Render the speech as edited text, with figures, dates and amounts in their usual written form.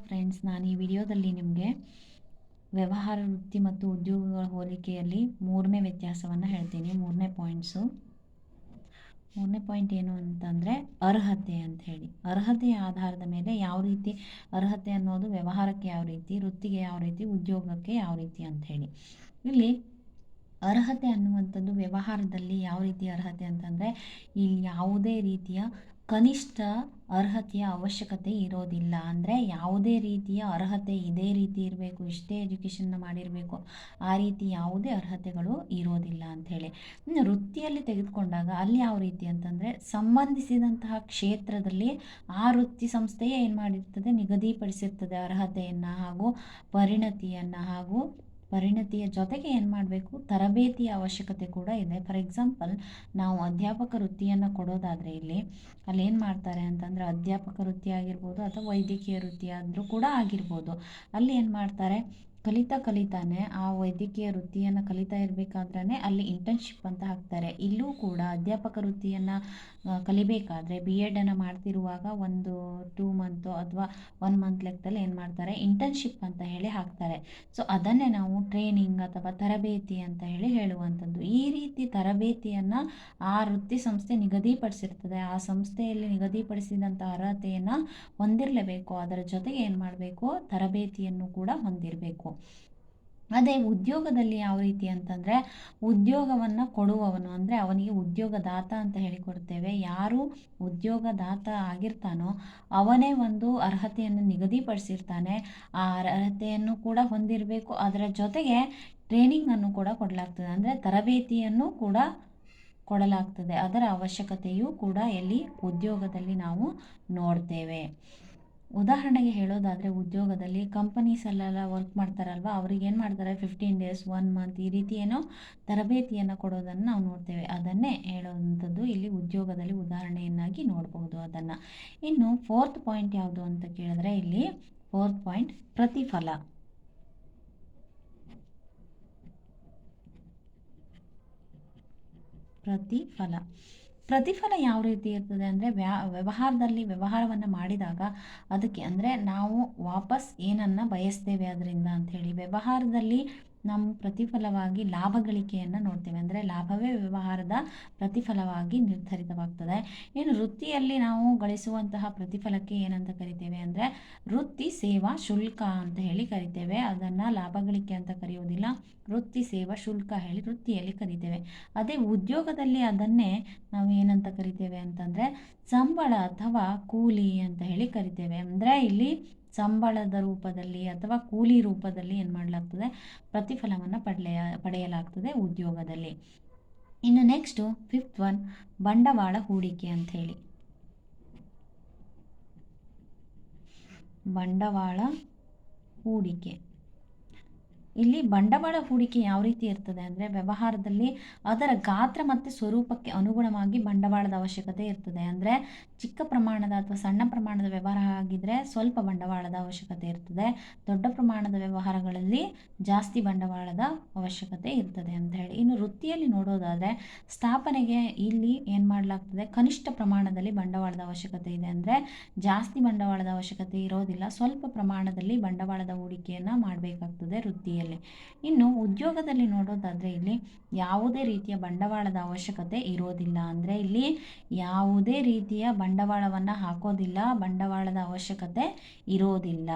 Friends, ನಾನು ಈ ವಿಡಿಯೋದಲ್ಲಿ ನಿಮಗೆ ವ್ಯವಹಾರ ವೃತ್ತಿ ಮತ್ತು ಉದ್ಯೋಗಗಳ ಹೋಲಿಕೆಯಲ್ಲಿ ಮೂರನೇ ವ್ಯತ್ಯಾಸವನ್ನು ಹೇಳ್ತೀನಿ. ಮೂರನೇ ಪಾಯಿಂಟ್ ಏನು ಅಂತಂದರೆ ಅರ್ಹತೆ ಅಂತ ಹೇಳಿ. ಅರ್ಹತೆಯ ಆಧಾರದ ಮೇಲೆ ಯಾವ ರೀತಿ ಅರ್ಹತೆ ಅನ್ನೋದು ವ್ಯವಹಾರಕ್ಕೆ ಯಾವ ರೀತಿ, ವೃತ್ತಿಗೆ ಯಾವ ರೀತಿ, ಉದ್ಯೋಗಕ್ಕೆ ಯಾವ ರೀತಿ ಅಂತ ಹೇಳಿ. ಇಲ್ಲಿ ಅರ್ಹತೆ ಅನ್ನುವಂಥದ್ದು ವ್ಯವಹಾರದಲ್ಲಿ ಯಾವ ರೀತಿಯ ಅರ್ಹತೆ ಅಂತಂದರೆ, ಇಲ್ಲಿ ಯಾವುದೇ ರೀತಿಯ ಕನಿಷ್ಠ ಅರ್ಹತೆಯ ಅವಶ್ಯಕತೆ ಇರೋದಿಲ್ಲ. ಅಂದರೆ ಯಾವುದೇ ರೀತಿಯ ಅರ್ಹತೆ ಇದೇ ರೀತಿ ಇರಬೇಕು, ಇಷ್ಟೇ ಎಜುಕೇಷನ್ನ ಮಾಡಿರಬೇಕು, ಆ ರೀತಿ ಯಾವುದೇ ಅರ್ಹತೆಗಳು ಇರೋದಿಲ್ಲ ಅಂಥೇಳಿ. ಇನ್ನು ವೃತ್ತಿಯಲ್ಲಿ ತೆಗೆದುಕೊಂಡಾಗ ಅಲ್ಲಿ ಯಾವ ರೀತಿ ಅಂತಂದರೆ, ಸಂಬಂಧಿಸಿದಂತಹ ಕ್ಷೇತ್ರದಲ್ಲಿ ಆ ವೃತ್ತಿ ಸಂಸ್ಥೆಯೇ ಏನು ಮಾಡಿರ್ತದೆ, ನಿಗದಿಪಡಿಸಿರ್ತದೆ ಅರ್ಹತೆಯನ್ನು ಹಾಗೂ ಪರಿಣತಿಯ ಜೊತೆಗೆ ಏನು ಮಾಡಬೇಕು, ತರಬೇತಿಯ ಅವಶ್ಯಕತೆ ಕೂಡ ಇದೆ. ಫಾರ್ ಎಕ್ಸಾಂಪಲ್, ನಾವು ಅಧ್ಯಾಪಕ ವೃತ್ತಿಯನ್ನು ಕೊಡೋದಾದರೆ ಅಲ್ಲಿ ಏನು ಮಾಡ್ತಾರೆ ಅಂತಂದರೆ, ಅಧ್ಯಾಪಕ ವೃತ್ತಿ ಆಗಿರ್ಬೋದು ಅಥವಾ ವೈದ್ಯಕೀಯ ವೃತ್ತಿ ಆದರೂ ಕೂಡ ಆಗಿರ್ಬೋದು, ಅಲ್ಲಿ ಏನು ಮಾಡ್ತಾರೆ, ಕಲಿತಾನೆ ಆ ವೈದ್ಯಕೀಯ ವೃತ್ತಿಯನ್ನು ಕಲಿತಾ ಇರಬೇಕಾದ್ರೆ ಅಲ್ಲಿ ಇಂಟರ್ನ್ಶಿಪ್ ಅಂತ ಹಾಕ್ತಾರೆ. ಇಲ್ಲೂ ಕೂಡ ಅಧ್ಯಾಪಕ ವೃತ್ತಿಯನ್ನು ಕಲಿಬೇಕಾದ್ರೆ BEdನ್ನು ಮಾಡ್ತಿರುವಾಗ ಒಂದು 2 ಮಂತ್ ಅಥವಾ 1 ಮಂತ್ ಲೆಕ್ಕದಲ್ಲಿ ಏನು ಮಾಡ್ತಾರೆ, ಇಂಟರ್ನ್ಶಿಪ್ ಅಂತ ಹೇಳಿ ಹಾಕ್ತಾರೆ. ಸೊ ಅದನ್ನೇ ನಾವು ಟ್ರೈನಿಂಗ್ ಅಥವಾ ತರಬೇತಿ ಅಂತ ಹೇಳಿ ಹೇಳುವಂಥದ್ದು. ಈ ರೀತಿ ತರಬೇತಿಯನ್ನು ಆ ವೃತ್ತಿ ಸಂಸ್ಥೆ ನಿಗದಿಪಡಿಸಿರ್ತದೆ. ಆ ಸಂಸ್ಥೆಯಲ್ಲಿ ನಿಗದಿಪಡಿಸಿದಂಥ ಅರ್ಹತೆಯನ್ನು ಹೊಂದಿರಲೇಬೇಕು. ಅದರ ಜೊತೆಗೆ ಏನು ಮಾಡಬೇಕು, ತರಬೇತಿಯನ್ನು ಕೂಡ ಹೊಂದಿರಬೇಕು. ಅದೇ ಉದ್ಯೋಗದಲ್ಲಿ ಯಾವ ರೀತಿ ಅಂತಂದರೆ, ಉದ್ಯೋಗವನ್ನು ಕೊಡುವವನು ಅಂದರೆ ಅವನಿಗೆ ಉದ್ಯೋಗದಾತ ಅಂತ ಹೇಳಿಕೊಡ್ತೇವೆ. ಯಾರು ಉದ್ಯೋಗದಾತ ಆಗಿರ್ತಾನೋ ಅವನೇ ಒಂದು ಅರ್ಹತೆಯನ್ನು ನಿಗದಿಪಡಿಸಿರ್ತಾನೆ. ಆ ಅರ್ಹತೆಯನ್ನು ಕೂಡ ಹೊಂದಿರಬೇಕು. ಅದರ ಜೊತೆಗೆ ಟ್ರೈನಿಂಗನ್ನು ಕೂಡ ಕೊಡಲಾಗ್ತದೆ, ಅಂದರೆ ತರಬೇತಿಯನ್ನು ಕೂಡ ಕೊಡಲಾಗ್ತದೆ. ಅದರ ಅವಶ್ಯಕತೆಯೂ ಕೂಡ ಎಲ್ಲಿ ಉದ್ಯೋಗದಲ್ಲಿ ನಾವು ನೋಡ್ತೇವೆ. ಉದಾಹರಣೆಗೆ ಹೇಳೋದಾದರೆ, ಉದ್ಯೋಗದಲ್ಲಿ ಕಂಪನೀಸಲ್ಲೆಲ್ಲ ವರ್ಕ್ ಮಾಡ್ತಾರಲ್ವ, ಅವ್ರಿಗೆ ಏನು ಮಾಡ್ತಾರೆ, 15 ಡೇಸ್ 1 ಮಂತ್ ಈ ರೀತಿ ಏನೋ ತರಬೇತಿಯನ್ನು ಕೊಡೋದನ್ನು ನಾವು ನೋಡ್ತೇವೆ. ಅದನ್ನೇ ಹೇಳುವಂಥದ್ದು ಇಲ್ಲಿ ಉದ್ಯೋಗದಲ್ಲಿ ಉದಾಹರಣೆಯನ್ನಾಗಿ ನೋಡಬಹುದು ಅದನ್ನು. ಇನ್ನು 4th ಪಾಯಿಂಟ್ ಯಾವುದು ಅಂತ ಕೇಳಿದ್ರೆ, ಇಲ್ಲಿ 4th ಪಾಯಿಂಟ್ ಪ್ರತಿಫಲ. ಪ್ರತಿಫಲ ಯಾವ ರೀತಿ ಇರ್ತದೆ ಅಂದರೆ, ವ್ಯವಹಾರವನ್ನು ಮಾಡಿದಾಗ ಅದಕ್ಕೆ ಅಂದರೆ ನಾವು ವಾಪಸ್ ಏನನ್ನು ಬಯಸ್ತೇವೆ ಅದರಿಂದ ಅಂಥೇಳಿ. ವ್ಯವಹಾರದಲ್ಲಿ ನಾವು ಪ್ರತಿಫಲವಾಗಿ ಲಾಭ ಗಳಿಕೆಯನ್ನು ನೋಡ್ತೇವೆ. ಅಂದರೆ ಲಾಭವೇ ವ್ಯವಹಾರದ ಪ್ರತಿಫಲವಾಗಿ ನಿರ್ಧರಿತವಾಗ್ತದೆ. ಇನ್ನು ವೃತ್ತಿಯಲ್ಲಿ ನಾವು ಗಳಿಸುವಂತಹ ಪ್ರತಿಫಲಕ್ಕೆ ಏನಂತ ಕರಿತೇವೆ ಅಂದರೆ, ವೃತ್ತಿ ಸೇವಾ ಶುಲ್ಕ ಅಂತ ಹೇಳಿ ಕರಿತೇವೆ. ಅದನ್ನು ಲಾಭ ಗಳಿಕೆ ಅಂತ ಕರೆಯೋದಿಲ್ಲ, ವೃತ್ತಿ ಸೇವಾ ಶುಲ್ಕ ಹೇಳಿ ವೃತ್ತಿಯಲ್ಲಿ ಕರಿತೇವೆ. ಅದೇ ಉದ್ಯೋಗದಲ್ಲಿ ಅದನ್ನೇ ನಾವು ಏನಂತ ಕರಿತೇವೆ ಅಂತಂದರೆ, ಸಂಬಳ ಅಥವಾ ಕೂಲಿ ಅಂತ ಹೇಳಿ ಕರಿತೇವೆ. ಅಂದರೆ ಇಲ್ಲಿ ಸಂಬಳದ ರೂಪದಲ್ಲಿ ಅಥವಾ ಕೂಲಿ ರೂಪದಲ್ಲಿ ಏನು ಮಾಡಲಾಗ್ತದೆ, ಪ್ರತಿಫಲವನ್ನು ಪಡೆಯಲಾಗ್ತದೆ ಉದ್ಯೋಗದಲ್ಲಿ. ಇನ್ನು ನೆಕ್ಸ್ಟು 5th ಒನ್ ಬಂಡವಾಳ ಹೂಡಿಕೆ ಅಂತ ಹೇಳಿ. ಬಂಡವಾಳ ಹೂಡಿಕೆ, ಇಲ್ಲಿ ಬಂಡವಾಳ ಹೂಡಿಕೆ ಯಾವ ರೀತಿ ಇರ್ತದೆ ಅಂದರೆ, ವ್ಯವಹಾರದಲ್ಲಿ ಅದರ ಗಾತ್ರ ಮತ್ತು ಸ್ವರೂಪಕ್ಕೆ ಅನುಗುಣವಾಗಿ ಬಂಡವಾಳದ ಅವಶ್ಯಕತೆ ಇರ್ತದೆ. ಅಂದರೆ ಚಿಕ್ಕ ಪ್ರಮಾಣದ ಅಥವಾ ಸಣ್ಣ ಪ್ರಮಾಣದ ವ್ಯವಹಾರ ಆಗಿದ್ದರೆ ಸ್ವಲ್ಪ ಬಂಡವಾಳದ ಅವಶ್ಯಕತೆ ಇರ್ತದೆ. ದೊಡ್ಡ ಪ್ರಮಾಣದ ವ್ಯವಹಾರಗಳಲ್ಲಿ ಜಾಸ್ತಿ ಬಂಡವಾಳದ ಅವಶ್ಯಕತೆ ಇರ್ತದೆ ಅಂತ ಹೇಳಿ. ಇನ್ನು ವೃತ್ತಿಯಲ್ಲಿ ನೋಡೋದಾದರೆ, ಸ್ಥಾಪನೆಗೆ ಇಲ್ಲಿ ಏನು ಮಾಡಲಾಗ್ತದೆ, ಕನಿಷ್ಠ ಪ್ರಮಾಣದಲ್ಲಿ ಬಂಡವಾಳದ ಅವಶ್ಯಕತೆ ಇದೆ. ಅಂದರೆ ಜಾಸ್ತಿ ಬಂಡವಾಳದ ಅವಶ್ಯಕತೆ ಇರೋದಿಲ್ಲ, ಸ್ವಲ್ಪ ಪ್ರಮಾಣದಲ್ಲಿ ಬಂಡವಾಳದ ಹೂಡಿಕೆಯನ್ನು ಮಾಡಬೇಕಾಗ್ತದೆ ವೃತ್ತಿಯಲ್ಲಿ. ಇನ್ನು ಉದ್ಯೋಗದಲ್ಲಿ ನೋಡೋದಾದರೆ, ಇಲ್ಲಿ ಯಾವುದೇ ರೀತಿಯ ಬಂಡವಾಳದ ಅವಶ್ಯಕತೆ ಇರೋದಿಲ್ಲ. ಅಂದರೆ ಇಲ್ಲಿ ಯಾವುದೇ ರೀತಿಯ ಬಂಡವಾಳವನ್ನು ಹಾಕೋದಿಲ್ಲ, ಬಂಡವಾಳದ ಅವಶ್ಯಕತೆ ಇರೋದಿಲ್ಲ.